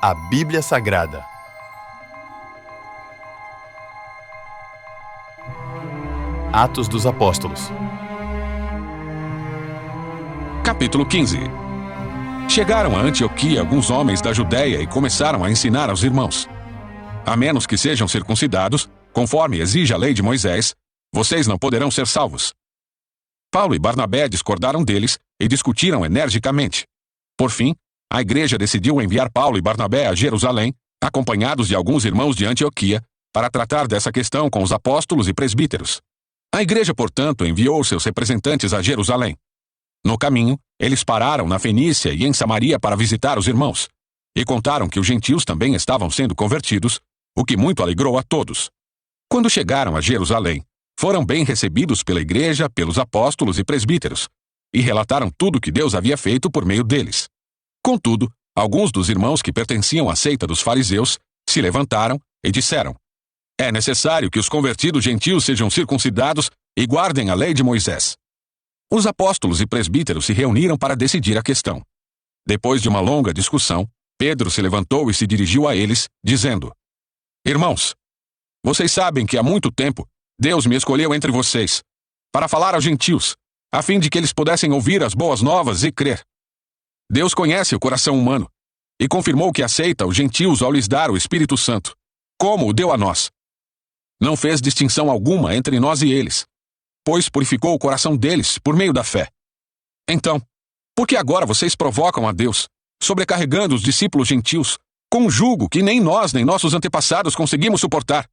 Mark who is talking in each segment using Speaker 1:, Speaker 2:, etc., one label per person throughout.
Speaker 1: A Bíblia Sagrada. Atos dos Apóstolos.
Speaker 2: Capítulo 15. Chegaram a Antioquia alguns homens da Judéia e começaram a ensinar aos irmãos: a menos que sejam circuncidados, conforme exige a lei de Moisés, vocês não poderão ser salvos. Paulo e Barnabé discordaram deles e discutiram energicamente. Por fim, a igreja decidiu enviar Paulo e Barnabé a Jerusalém, acompanhados de alguns irmãos de Antioquia, para tratar dessa questão com os apóstolos e presbíteros. A igreja, portanto, enviou seus representantes a Jerusalém. No caminho, eles pararam na Fenícia e em Samaria para visitar os irmãos, e contaram que os gentios também estavam sendo convertidos, o que muito alegrou a todos. Quando chegaram a Jerusalém, foram bem recebidos pela igreja, pelos apóstolos e presbíteros, e relataram tudo o que Deus havia feito por meio deles. Contudo, alguns dos irmãos que pertenciam à seita dos fariseus se levantaram e disseram: é necessário que os convertidos gentios sejam circuncidados e guardem a lei de Moisés. Os apóstolos e presbíteros se reuniram para decidir a questão. Depois de uma longa discussão, Pedro se levantou e se dirigiu a eles, dizendo: irmãos, vocês sabem que há muito tempo Deus me escolheu entre vocês para falar aos gentios, a fim de que eles pudessem ouvir as boas novas e crer. Deus conhece o coração humano e confirmou que aceita os gentios ao lhes dar o Espírito Santo, como o deu a nós. Não fez distinção alguma entre nós e eles, pois purificou o coração deles por meio da fé. Então, por que agora vocês provocam a Deus, sobrecarregando os discípulos gentios com um jugo que nem nós nem nossos antepassados conseguimos suportar?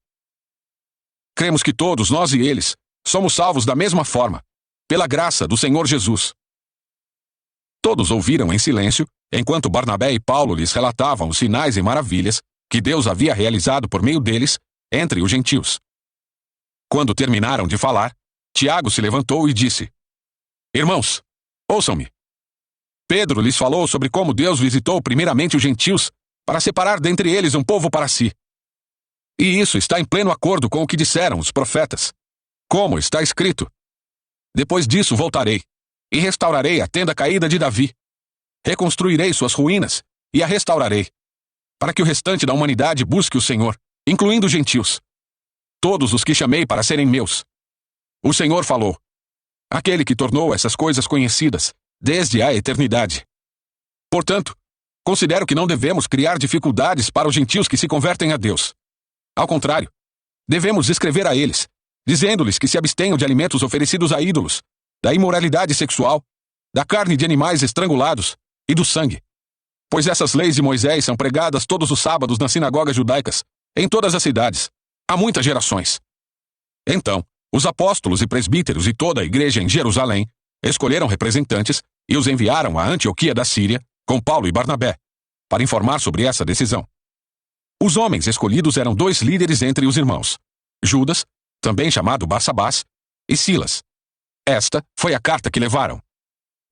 Speaker 2: Cremos que todos, nós e eles, somos salvos da mesma forma, pela graça do Senhor Jesus. Todos ouviram em silêncio, enquanto Barnabé e Paulo lhes relatavam os sinais e maravilhas que Deus havia realizado por meio deles entre os gentios. Quando terminaram de falar, Tiago se levantou e disse: irmãos, ouçam-me. Pedro lhes falou sobre como Deus visitou primeiramente os gentios para separar dentre eles um povo para si. E isso está em pleno acordo com o que disseram os profetas. Como está escrito: depois disso voltarei e restaurarei a tenda caída de Davi. Reconstruirei suas ruínas e a restaurarei, para que o restante da humanidade busque o Senhor, incluindo os gentios, todos os que chamei para serem meus. O Senhor falou, aquele que tornou essas coisas conhecidas desde a eternidade. Portanto, considero que não devemos criar dificuldades para os gentios que se convertem a Deus. Ao contrário, devemos escrever a eles, dizendo-lhes que se abstenham de alimentos oferecidos a ídolos, da imoralidade sexual, da carne de animais estrangulados e do sangue. Pois essas leis de Moisés são pregadas todos os sábados nas sinagogas judaicas, em todas as cidades, há muitas gerações. Então, os apóstolos e presbíteros e toda a igreja em Jerusalém escolheram representantes e os enviaram a Antioquia da Síria com Paulo e Barnabé, para informar sobre essa decisão. Os homens escolhidos eram 2 líderes entre os irmãos: Judas, também chamado Barsabás, e Silas. Esta foi a carta que levaram.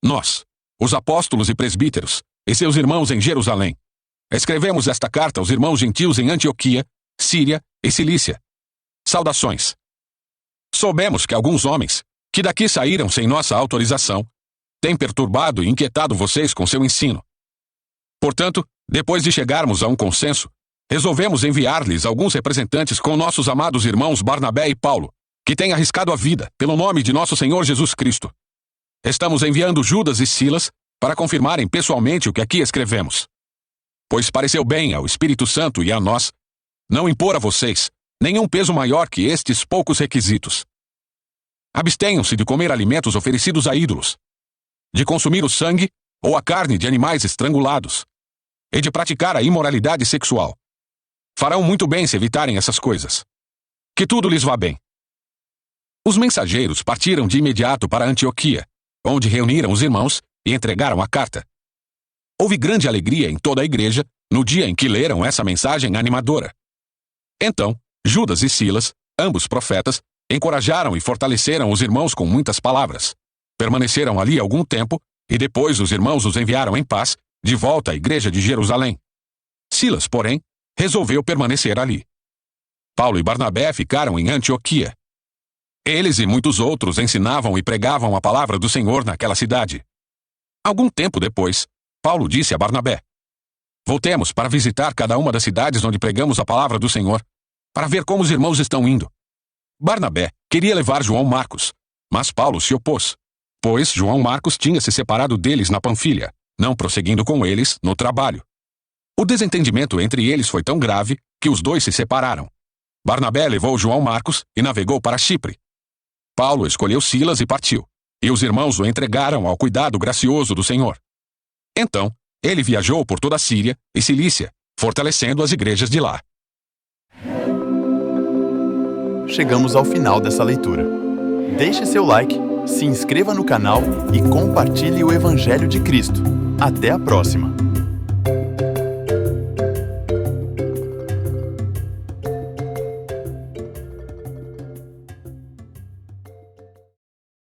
Speaker 2: Nós, os apóstolos e presbíteros, e seus irmãos em Jerusalém, escrevemos esta carta aos irmãos gentios em Antioquia, Síria e Cilícia. Saudações. Soubemos que alguns homens, que daqui saíram sem nossa autorização, têm perturbado e inquietado vocês com seu ensino. Portanto, depois de chegarmos a um consenso, resolvemos enviar-lhes alguns representantes com nossos amados irmãos Barnabé e Paulo, que têm arriscado a vida pelo nome de nosso Senhor Jesus Cristo. Estamos enviando Judas e Silas para confirmarem pessoalmente o que aqui escrevemos. Pois pareceu bem ao Espírito Santo e a nós não impor a vocês nenhum peso maior que estes poucos requisitos. Abstenham-se de comer alimentos oferecidos a ídolos, de consumir o sangue ou a carne de animais estrangulados, e de praticar a imoralidade sexual. Farão muito bem se evitarem essas coisas. Que tudo lhes vá bem. Os mensageiros partiram de imediato para Antioquia, onde reuniram os irmãos e entregaram a carta. Houve grande alegria em toda a igreja no dia em que leram essa mensagem animadora. Então, Judas e Silas, ambos profetas, encorajaram e fortaleceram os irmãos com muitas palavras. Permaneceram ali algum tempo e depois os irmãos os enviaram em paz de volta à igreja de Jerusalém. Silas, porém, resolveu permanecer ali. Paulo e Barnabé ficaram em Antioquia. Eles e muitos outros ensinavam e pregavam a palavra do Senhor naquela cidade. Algum tempo depois, Paulo disse a Barnabé: Voltemos para visitar cada uma das cidades onde pregamos a palavra do Senhor, para ver como os irmãos estão indo. Barnabé queria levar João Marcos, mas Paulo se opôs, pois João Marcos tinha se separado deles na Panfilha, não prosseguindo com eles no trabalho. O desentendimento entre eles foi tão grave que os dois se separaram. Barnabé levou João Marcos e navegou para Chipre. Paulo escolheu Silas e partiu, e os irmãos o entregaram ao cuidado gracioso do Senhor. Então, ele viajou por toda a Síria e Cilícia, fortalecendo as igrejas de lá.
Speaker 1: Chegamos ao final dessa leitura. Deixe seu like, se inscreva no canal e compartilhe o Evangelho de Cristo. Até a próxima!